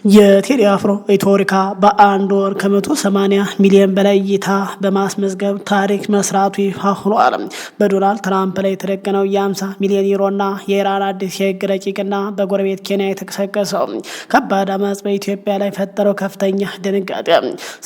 የቴዲ አፍሮ ኢትዮሪካ በአንድ ወር ከ180 ሚሊዮን በላይ እይታ በማስመዝገብ ታሪክ መስራቱ ይፋ ሆኗል። በዶናልድ ትራምፕ ላይ የተደቀነው የ50 ሚሊዮን ዩሮና የኢራን አዲስ የህግ ረቂቅና በጎረቤት ኬንያ የተቀሰቀሰው ከባድ አመፅ በኢትዮጵያ ላይ ፈጠረው ከፍተኛ ድንጋጤ።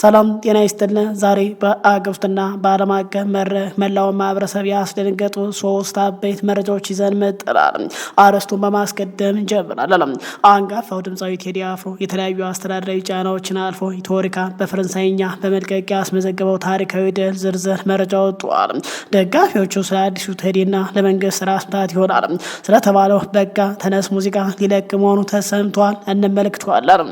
ሰላም ጤና ይስጥልን። ዛሬ በአገር ውስጥና በዓለም አቀፍ መድረክ መላውን ማህበረሰብ ያስደነገጡ ሶስት አበይት መረጃዎች ይዘን መጥተናል። አርዕስቱን በማስቀደም እንጀምራለን። አንጋፋው ድምፃዊ ቴዲ አፍሮ የተለያዩ አስተዳደራዊ ጫናዎችን አልፎ ኢትዮሪካ በፈረንሳይኛ በመልቀቅ ያስመዘገበው ታሪካዊ ድል ዝርዝር መረጃ ወጥቷል። ደጋፊዎቹ ስለ አዲሱ ቴዲና ለመንግስት ራስ ምታት ይሆናል ስለተባለው በቃ ተነስ ሙዚቃ ሊለቅ መሆኑ ተሰምቷል። እንመለከተዋለን።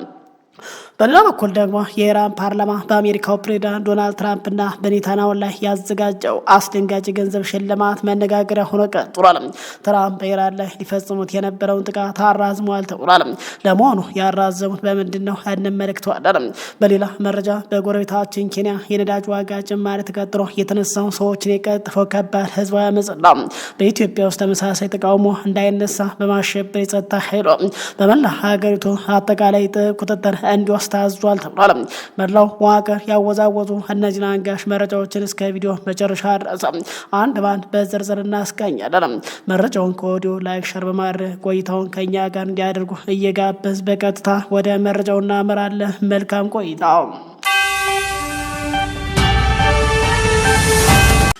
በሌላ በኩል ደግሞ የኢራን ፓርላማ በአሜሪካው ፕሬዝዳንት ዶናልድ ትራምፕና በኔታንያሁ ላይ ያዘጋጀው አስደንጋጭ የገንዘብ ሽልማት መነጋገሪያ ሆኖ ቀጥሏል። ትራምፕ በኢራን ላይ ሊፈጽሙት የነበረውን ጥቃት አራዝመዋል ተብሏል። ለመሆኑ ያራዘሙት በምንድን ነው? እንመለከተዋለን። በሌላ መረጃ በጎረቤታችን ኬንያ የነዳጅ ዋጋ ጭማሪ ተከትሎ የተነሳው ሰዎችን የቀጠፈው ከባድ ህዝባዊ አመጽ ነው። በኢትዮጵያ ውስጥ ተመሳሳይ ተቃውሞ እንዳይነሳ በማሸበር የጸጥታ ኃይሉ በመላ ሀገሪቱ አጠቃላይ ቁጥጥር እንዲወስድ ታዟል ተብሏል። መላው መዋቅር ያወዛወዙ እነዚህን አንጋሽ መረጃዎችን እስከ ቪዲዮ መጨረሻ ድረስ አንድ ባንድ በዝርዝር እናስቃኛለን። መረጃውን ከወዲሁ ላይክ፣ ሸር በማድረግ ቆይታውን ከኛ ጋር እንዲያደርጉ እየጋበዝ በቀጥታ ወደ መረጃው እናመራለን። መልካም ቆይታ።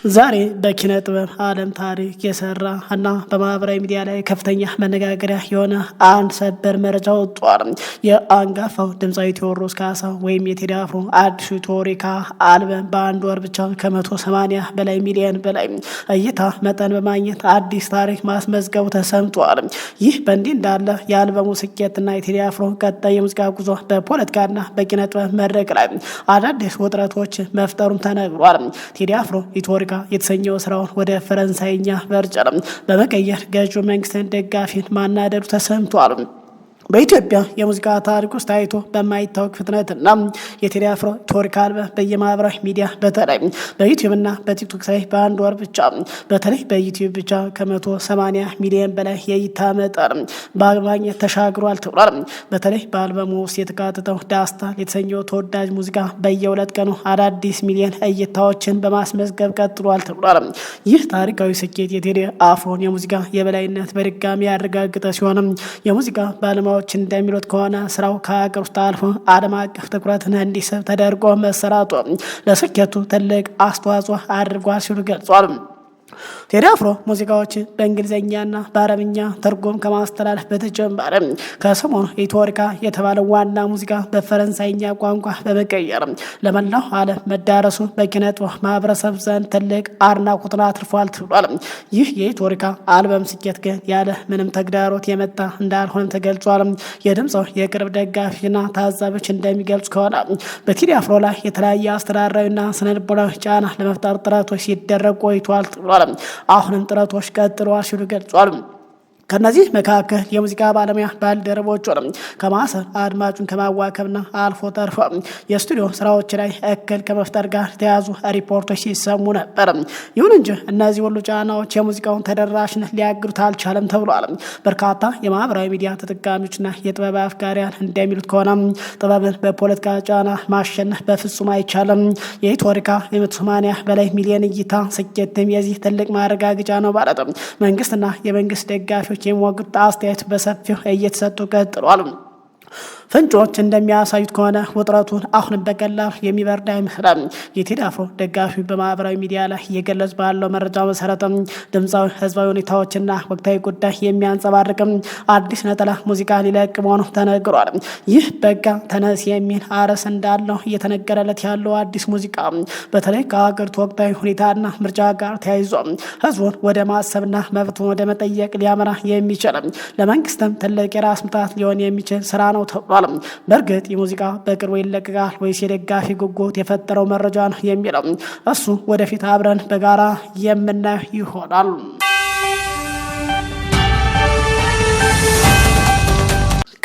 ዛሬ በኪነ ጥበብ ዓለም ታሪክ የሰራ እና በማህበራዊ ሚዲያ ላይ ከፍተኛ መነጋገሪያ የሆነ አንድ ሰበር መረጃ ወጥቷል። የአንጋፋው ድምፃዊ ቴዎድሮስ ካሳሁን ወይም የቴዲ አፍሮ አዲሱ ኢትዮሪካ አልበም በአንድ ወር ብቻ ከ180 በላይ ሚሊዮን በላይ እይታ መጠን በማግኘት አዲስ ታሪክ ማስመዝገቡ ተሰምቷል። ይህ በእንዲህ እንዳለ የአልበሙ ስኬትና የቴዲ አፍሮ ቀጣይ የሙዚቃ ጉዞ በፖለቲካና በኪነ ጥበብ መድረክ ላይ አዳዲስ ውጥረቶች መፍጠሩም ተነግሯል። ቴዲ አፍሮ ኢትዮሪካ የተሰኘው ስራውን ወደ ፈረንሳይኛ ቨርዥን በመቀየር ገዢው መንግስትን ደጋፊን ማናደዱ ተሰምቷል። በኢትዮጵያ የሙዚቃ ታሪክ ውስጥ ታይቶ በማይታወቅ ፍጥነትና የቴዲ አፍሮ ኢትዮሪካ አልበም በየማህበራዊ ሚዲያ በተለይ በዩቲዩብና በቲክቶክ ላይ በአንድ ወር ብቻ በተለይ በዩቲዩብ ብቻ ከ180 ሚሊዮን በላይ የእይታ መጠን በማግኘት ተሻግሯል ተብሏል። በተለይ በአልበሙ ውስጥ የተካተተው ዳስታ የተሰኘው ተወዳጅ ሙዚቃ በየሁለት ቀኑ አዳዲስ ሚሊዮን እይታዎችን በማስመዝገብ ቀጥሏል ተብሏል። ይህ ታሪካዊ ስኬት የቴዲ አፍሮን የሙዚቃ የበላይነት በድጋሚ ያረጋገጠ ሲሆንም የሙዚቃ ባለሙያዎች እንደሚሉት ከሆነ ስራው ከሀገር ውስጥ አልፎ ዓለም አቀፍ ትኩረትን እንዲስብ ተደርጎ መሰራቱ ለስኬቱ ትልቅ አስተዋጽኦ አድርጓል ሲሉ ገልጿል። ቴዲ አፍሮ ሙዚቃዎች በእንግሊዝኛና በአረብኛ ትርጉም ከማስተላለፍ በተጨማሪ ከሰሞኑ ኢትዮሪካ የተባለው ዋና ሙዚቃ በፈረንሳይኛ ቋንቋ በመቀየር ለመላው ዓለም መዳረሱ በኪነ ጥበብ ማህበረሰብ ዘንድ ትልቅ አድናቆትን አትርፏል ተብሏል። ይህ የኢትዮሪካ አልበም ስኬት ግን ያለ ምንም ተግዳሮት የመጣ እንዳልሆነ ተገልጿል። የድምፃው የቅርብ ደጋፊና ታዛቢዎች እንደሚገልጹ ከሆነ በቴዲ አፍሮ ላይ የተለያየ አስተዳደራዊና ስነልቦናዊ ጫና ለመፍጠር ጥረቶች ሲደረግ ቆይቷል ተብሏል። አሁንም ጥረቶች ቀጥለዋል ሲሉ ገልጿል። ከነዚህ መካከል የሙዚቃ ባለሙያ ባልደረቦች ከማሰር አድማጩን ከማዋከብና አልፎ ተርፎ የስቱዲዮ ስራዎች ላይ እክል ከመፍጠር ጋር የተያዙ ሪፖርቶች ሲሰሙ ነበር። ይሁን እንጂ እነዚህ ሁሉ ጫናዎች የሙዚቃውን ተደራሽነት ሊያግዱት አልቻለም ተብሏል። በርካታ የማህበራዊ ሚዲያ ተጠቃሚዎችና የጥበብ አፍቃሪያን እንደሚሉት ከሆነ ጥበብን በፖለቲካ ጫና ማሸነፍ በፍጹም አይቻልም። የኢትዮሪካ 180 በላይ ሚሊዮን እይታ ስኬትም የዚህ ትልቅ ማረጋገጫ ነው ማለት መንግስትና የመንግስት ደጋፊ የሚወግድ አስተያየት በሰፊው እየተሰጡ ቀጥሏል። ፍንጮች እንደሚያሳዩት ከሆነ ውጥረቱን አሁንም በቀላሉ የሚበርድ አይመስልም። የቴዲ አፍሮ ደጋፊ በማህበራዊ ሚዲያ ላይ እየገለጹ ባለው መረጃ መሰረትም ድምፃዊ ህዝባዊ ሁኔታዎችና ወቅታዊ ጉዳይ የሚያንጸባርቅም አዲስ ነጠላ ሙዚቃ ሊለቅ መሆኑ ተነግሯል። ይህ በቃ ተነስ የሚል አርዕስት እንዳለው እየተነገረለት ያለው አዲስ ሙዚቃ በተለይ ከሀገሪቱ ወቅታዊ ሁኔታና ምርጫ ጋር ተያይዞ ህዝቡን ወደ ማሰብና መብቱን ወደ መጠየቅ ሊያመራ የሚችል ለመንግስትም ትልቅ የራስ ምታት ሊሆን የሚችል ስራ ነው ተብሏል። በእርግጥ የሙዚቃ በቅርቡ ይለቀቃል ወይስ የደጋፊ ጉጉት የፈጠረው መረጃ ነው የሚለው እሱ ወደፊት አብረን በጋራ የምናየው ይሆናል።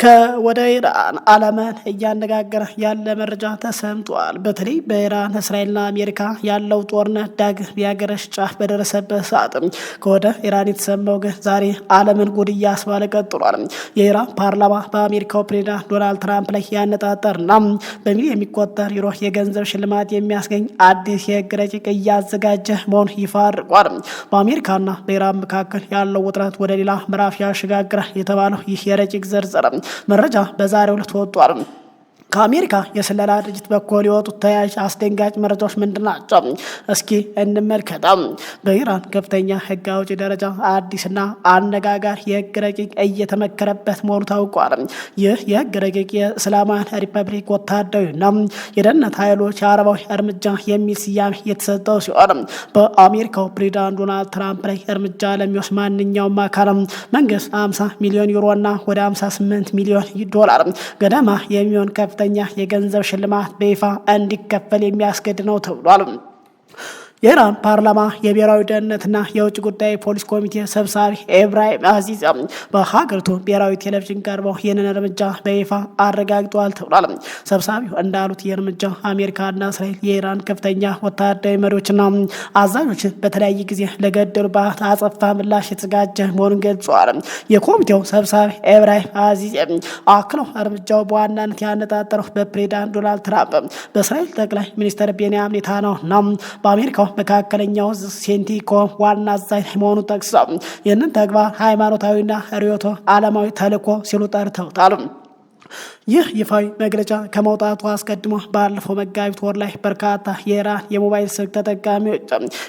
ከወደ ኢራን ዓለምን እያነጋገረ ያለ መረጃ ተሰምጧል። በተለይ በኢራን እስራኤልና አሜሪካ ያለው ጦርነት ዳግም ያገረሽ ጫፍ በደረሰበት ሰዓት ከወደ ኢራን የተሰማው ግን ዛሬ ዓለምን ጉድ እያስባለ ቀጥሏል። የኢራን ፓርላማ በአሜሪካው ፕሬዝዳንት ዶናልድ ትራምፕ ላይ ያነጣጠርና በሚሊዮን የሚቆጠር ዩሮ የገንዘብ ሽልማት የሚያስገኝ አዲስ የህግ ረቂቅ እያዘጋጀ መሆኑን ይፋ አድርጓል። በአሜሪካና በኢራን መካከል ያለው ውጥረት ወደ ሌላ ምዕራፍ ያሸጋግራል የተባለው ይህ የረቂቅ ዝርዝር መረጃ በዛሬው ዕለት ወጥቷል። ከአሜሪካ የስለላ ድርጅት በኩል የወጡት ተያያዥ አስደንጋጭ መረጃዎች ምንድን ናቸው? እስኪ እንመልከተም። በኢራን ከፍተኛ ህግ አውጪ ደረጃ አዲስና አነጋጋሪ የህግ ረቂቅ እየተመከረበት መሆኑ ታውቋል። ይህ የህግ ረቂቅ የእስላማዊ ሪፐብሊክ ወታደራዊና የደህንነት ኃይሎች የአረባዊ እርምጃ የሚል ስያሜ የተሰጠው ሲሆን በአሜሪካው ፕሬዝዳንት ዶናልድ ትራምፕ ላይ እርምጃ ለሚወስድ ማንኛውም አካል መንግስት 50 ሚሊዮን ዩሮና ወደ 58 ሚሊዮን ዶላር ገደማ የሚሆን ከፍተኛ የገንዘብ ሽልማት በይፋ እንዲከፈል የሚያስገድድ ነው ተብሏል። የኢራን ፓርላማ የብሔራዊ ደህንነትና የውጭ ጉዳይ ፖሊስ ኮሚቴ ሰብሳቢ ኢብራሂም አዚዝ በሀገሪቱ ብሔራዊ ቴሌቪዥን ቀርበው ይህንን እርምጃ በይፋ አረጋግጠዋል ተብሏል። ሰብሳቢው እንዳሉት ይህ እርምጃ አሜሪካና እስራኤል የኢራን ከፍተኛ ወታደራዊ መሪዎችና አዛዦችን በተለያየ ጊዜ ለገደሉባት አጸፋ ምላሽ የተዘጋጀ መሆኑን ገልጸዋል። የኮሚቴው ሰብሳቢ ኢብራሂም አዚዝ አክለው እርምጃው በዋናነት ያነጣጠረው በፕሬዝዳንት ዶናልድ ትራምፕ በእስራኤል ጠቅላይ ሚኒስትር ቤንያሚን ኔታንያሁና በአሜሪካው መካከለኛው ሴንቲኮም ዋና አዛዥ መሆኑን ጠቅሰው ይህንን ተግባር ሃይማኖታዊና ርዕዮተ ዓለማዊ ተልዕኮ ሲሉ ጠርተውታል። ይህ ይፋዊ መግለጫ ከመውጣቱ አስቀድሞ ባለፈው መጋቢት ወር ላይ በርካታ የኢራን የሞባይል ስልክ ተጠቃሚዎች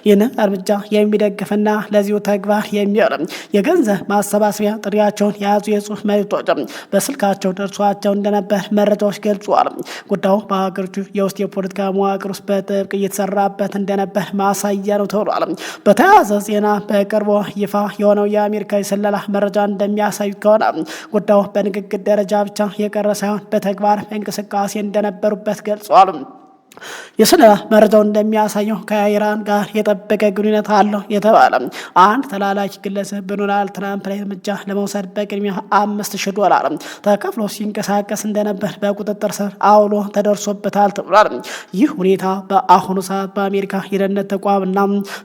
ይህንን እርምጃ የሚደግፍና ለዚሁ ተግባር የሚውል የገንዘብ ማሰባሰቢያ ጥሪያቸውን የያዙ የጽሁፍ መልእክቶች በስልካቸው ደርሷቸው እንደነበር መረጃዎች ገልጿል። ጉዳዩ በሀገሪቱ የውስጥ የፖለቲካ መዋቅር ውስጥ በጥብቅ እየተሰራበት እንደነበር ማሳያ ነው ተብሏል። በተያያዘ ዜና በቅርቡ ይፋ የሆነው የአሜሪካ የስለላ መረጃ እንደሚያሳዩት ከሆነ ጉዳዩ በንግግር ደረጃ ብቻ የቀረ ሳይሆን በተግባር እንቅስቃሴ እንደነበሩበት ገልጿል። የስለላ መረጃው እንደሚያሳየው ከኢራን ጋር የጠበቀ ግንኙነት አለው የተባለ አንድ ተላላኪ ግለሰብ በዶናልድ ትራምፕ ላይ እርምጃ ለመውሰድ በቅድሚያ $5000 ተከፍሎ ሲንቀሳቀስ እንደነበር በቁጥጥር ስር አውሎ ተደርሶበታል ተብሏል። ይህ ሁኔታ በአሁኑ ሰዓት በአሜሪካ የደህንነት ተቋምና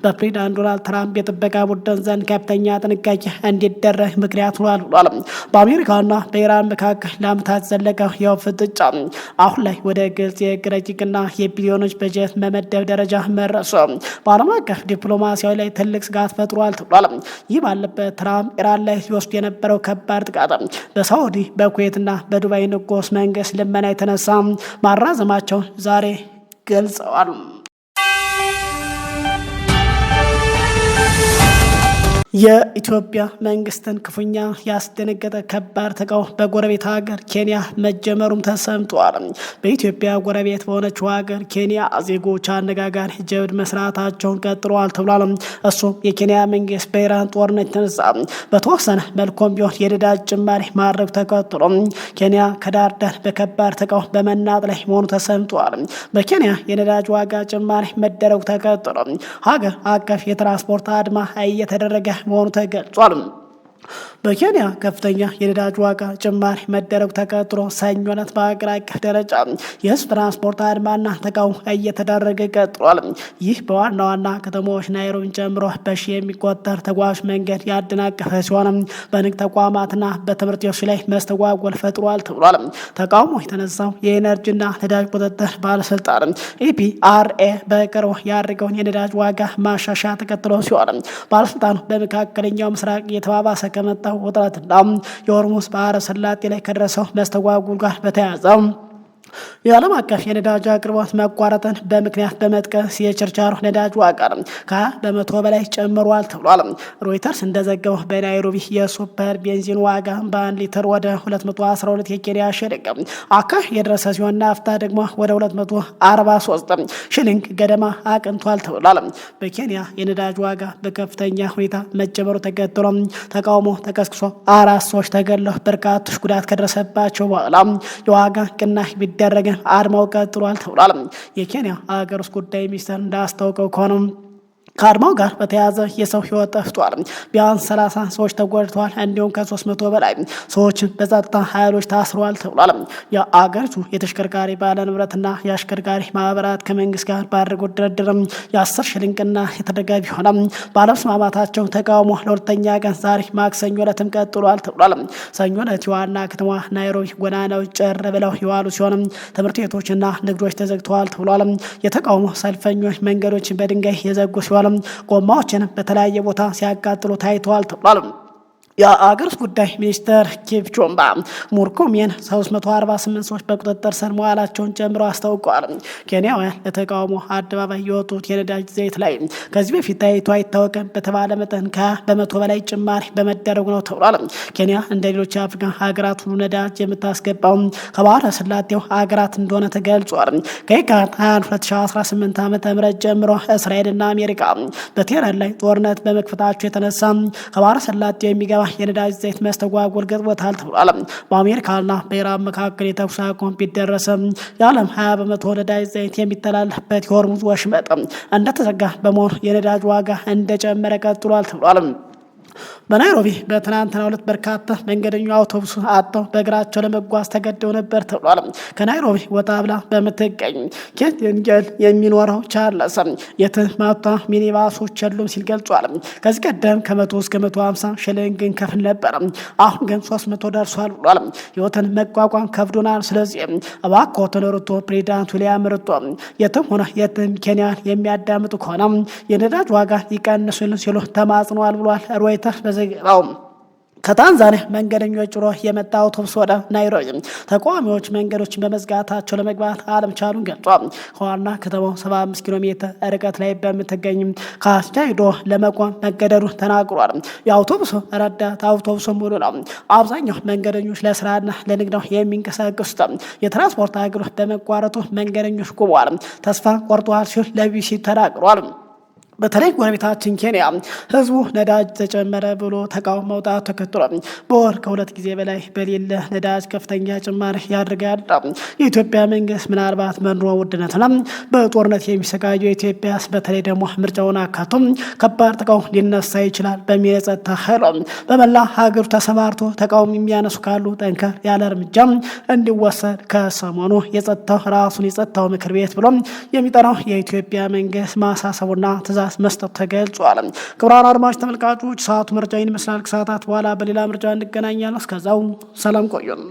በፕሬዝዳንት ዶናልድ ትራምፕ የጥበቃ ቡድን ዘንድ ከፍተኛ ጥንቃቄ እንዲደረግ ምክንያት ሆኗል ብሏል። በአሜሪካና በኢራን መካከል ለዓመታት ዘለቀው የው ፍጥጫ አሁን ላይ ወደ ግልጽ የህግ ረቂቅና የቢሊዮኖች በጀት መመደብ ደረጃ መረሱ በዓለም አቀፍ ዲፕሎማሲያዊ ላይ ትልቅ ስጋት ፈጥሯል ተብሏል። ይህ ባለበት ትራምፕ ኢራን ላይ ሲወስዱ የነበረው ከባድ ጥቃት በሳዑዲ በኩዌትና በዱባይ ንጉስ መንግስት ልመና የተነሳ ማራዘማቸውን ዛሬ ገልጸዋል። የኢትዮጵያ መንግስትን ክፉኛ ያስደነገጠ ከባድ ተቃውሞ በጎረቤት ሀገር ኬንያ መጀመሩም ተሰምቷል። በኢትዮጵያ ጎረቤት በሆነችው ሀገር ኬንያ ዜጎች አነጋጋሪ ጀብድ መስራታቸውን ቀጥለዋል ተብሏል። እሱም የኬንያ መንግስት በኢራን ጦርነት የተነሳ በተወሰነ መልኩም ቢሆን የነዳጅ ጭማሪ ማድረግ ተከትሎ ኬንያ ከዳር ዳር በከባድ ተቃውሞ በመናጥ ላይ መሆኑ ተሰምቷል። በኬንያ የነዳጅ ዋጋ ጭማሪ መደረጉ ተከትሎ ሀገር አቀፍ የትራንስፖርት አድማ እየተደረገ መሆኑ ተገልጿል። በኬንያ ከፍተኛ የነዳጅ ዋጋ ጭማሪ መደረጉ ተከትሎ ሰኞ ዕለት በአገር አቀፍ ደረጃ የህዝብ ትራንስፖርት አድማና ተቃውሞ እየተደረገ ቀጥሏል። ይህ በዋና ዋና ከተሞች ናይሮቢን ጨምሮ በሺ የሚቆጠር ተጓዥ መንገድ ያደናቀፈ ሲሆን በንግድ ተቋማትና በትምህርት ቤቶች ላይ መስተጓጎል ፈጥሯል ተብሏል። ተቃውሞ የተነሳው የኤነርጂና ነዳጅ ቁጥጥር ባለስልጣን EPRA በቅርቡ ያደረገውን የነዳጅ ዋጋ ማሻሻያ ተከትሎ ሲሆን ባለስልጣኑ በመካከለኛው ምስራቅ የተባባሰ ከመጣው ውጥረትና የሆርሙዝ ባህረ ሰላጤ ላይ ከደረሰው መስተጓጉል ጋር በተያያዘ የዓለም አቀፍ የነዳጅ አቅርቦት መቋረጥን በምክንያት በመጥቀስ የችርቻሮ ነዳጅ ዋጋ ከ20% በላይ ጨምሯል ተብሏል። ሮይተርስ እንደዘገበው በናይሮቢ የሱፐር ቤንዚን ዋጋ በ1 ሊትር ወደ 212 የኬንያ ሽልንግ አካባቢ የደረሰ ሲሆን ናፍታ ደግሞ ወደ 243 ሽልንግ ገደማ አቅንቷል ተብሏል። በኬንያ የነዳጅ ዋጋ በከፍተኛ ሁኔታ መጨመሩ ተከትሎ ተቃውሞ ተቀስቅሶ 4 ሰዎች ተገድለው በርካቶች ጉዳት ከደረሰባቸው በኋላ የዋጋ ቅናሽ ቢደረግ አድማው ቀጥሏል ተብሏል። የኬንያ ሀገር ውስጥ ጉዳይ ሚኒስቴር እንዳስታወቀው ከሆነ ከአድማው ጋር በተያያዘ የሰው ህይወት ጠፍቷል። ቢያንስ 30 ሰዎች ተጎድተዋል። እንዲሁም ከ300 በላይ ሰዎች በጸጥታ ኃይሎች ታስረዋል ተብሏል። የአገሪቱ የተሽከርካሪ ባለንብረትና የአሽከርካሪ ማህበራት ከመንግስት ጋር ባደረጉት ድርድር የ10 ሽልንቅና የተደጋቢ ሆነ ባለመስማማታቸው ተቃውሞ ለሁለተኛ ቀን ዛሬ ማክሰኞ ዕለትም ቀጥሏል ተብሏል። ሰኞ ዕለት የዋና ከተማ ናይሮቢ ጎዳናዎች ጭር ብለው የዋሉ ሲሆን ትምህርት ቤቶችና ንግዶች ተዘግተዋል ተብሏል። የተቃውሞ ሰልፈኞች መንገዶችን በድንጋይ የዘጉ ሲሆን ጎማዎችን በተለያየ ቦታ ሲያቃጥሉ ታይተዋል ተብሏል። የአገር ውስጥ ጉዳይ ሚኒስትር ኪፕቹምባ ሙርኮሜን 348 ሰዎች በቁጥጥር ስር መዋላቸውን ጨምሮ አስታውቀዋል። ኬንያውያን ለተቃውሞ አደባባይ የወጡት የነዳጅ ዘይት ላይ ከዚህ በፊት ታይቶ አይታወቅም በተባለ መጠን ከ100 በላይ ጭማሪ በመደረጉ ነው ተብሏል። ኬንያ እንደ ሌሎች የአፍሪካ ሀገራት ሁሉ ነዳጅ የምታስገባው ከባህረ ሰላጤው ሀገራት እንደሆነ ተገልጿል። ከየካቲት 2018 ዓ.ም ጀምሮ እስራኤልና አሜሪካ በቴህራን ላይ ጦርነት በመክፈታቸው የተነሳ ከባህረ ሰላጤው የሚገባ የነዳጅ ዘይት መስተጓጎል ገጥሞታል ተብሏል። በአሜሪካና በኢራን መካከል የተኩስ አቁም ቢደረስም የዓለም 20% ነዳጅ ዘይት የሚተላለፍበት የሆርሙዝ ወሽመጥ እንደተዘጋ በመሆኑ የነዳጅ ዋጋ እንደጨመረ ቀጥሏል ተብሏል። በናይሮቢ በትናንትናው ዕለት በርካታ መንገደኞች አውቶቡስ አጥተው በእግራቸው ለመጓዝ ተገደው ነበር ተብሏል። ከናይሮቢ ወጣ ብላ በምትገኝ ኬንጌል የሚኖረው ቻርለስ የትማታ ሚኒባሶች የሉም ሲል ገልጿል። ከዚህ ቀደም ከ100 እስከ 150 ሽልንግ እንከፍል ነበር፣ አሁን ግን 300 ደርሷል ብሏል። ህይወትን መቋቋም ከብዶናል። ስለዚህ እባክዎትን ሩቶ ፕሬዚዳንት ዊልያም ሩቶ የትም ሆነ የትም ኬንያን የሚያዳምጡ ከሆነ የነዳጅ ዋጋ ይቀንሱልን ሲሉ ተማጽነዋል ብሏል ሮይተርስ በዘገባው። ከታንዛኒያ መንገደኞች ጭሮ የመጣ አውቶቡስ ወደ ናይሮቢ ተቃዋሚዎች መንገዶችን በመዝጋታቸው ለመግባት አለመቻሉን ገልጿል። ከዋና ከተማው 75 ኪሎ ሜትር ርቀት ላይ በምትገኝ ካስጃይዶ ለመቆም መገደዱ ተናግሯል። የአውቶቡሱ ረዳት አውቶቡሱ ሙሉ ነው። አብዛኛው መንገደኞች ለስራና ለንግድ ነው የሚንቀሳቀሱት። የትራንስፖርት አገልግሎት በመቋረጡ መንገደኞች ቆመዋል፣ ተስፋ ቆርጠዋል ሲል ለቢቢሲ ተናግሯል። በተለይ ጎረቤታችን ኬንያ ህዝቡ ነዳጅ ተጨመረ ብሎ ተቃውሞ መውጣት ተከትሎ በወር ከ2 ጊዜ በላይ በሌለ ነዳጅ ከፍተኛ ጭማሪ ያደርጋል። የኢትዮጵያ መንግስት ምናልባት በኑሮ ውድነትና በጦርነት የሚሰቃየው ኢትዮጵያ በተለይ ደግሞ ምርጫውን አካቶ ከባድ ተቃውሞ ሊነሳ ይችላል በሚል የጸጥታ ኃይሉ በመላ ሀገሩ ተሰማርቶ ተቃውሞ የሚያነሱ ካሉ ጠንከር ያለ እርምጃ እንዲወሰድ ከሰሞኑ ራሱን የጸጥታው ምክር ቤት ብሎ የሚጠራው የኢትዮጵያ መንግስት ማሳሰቡና ትዕዛዝ መስጠት ተገልጿል። ክቡራን አድማጭ ተመልካቾች ሰዓቱ መረጃ ይመስላል። ከሰዓታት በኋላ በሌላ መረጃ እንገናኛለን። እስከዛው ሰላም ቆዩን።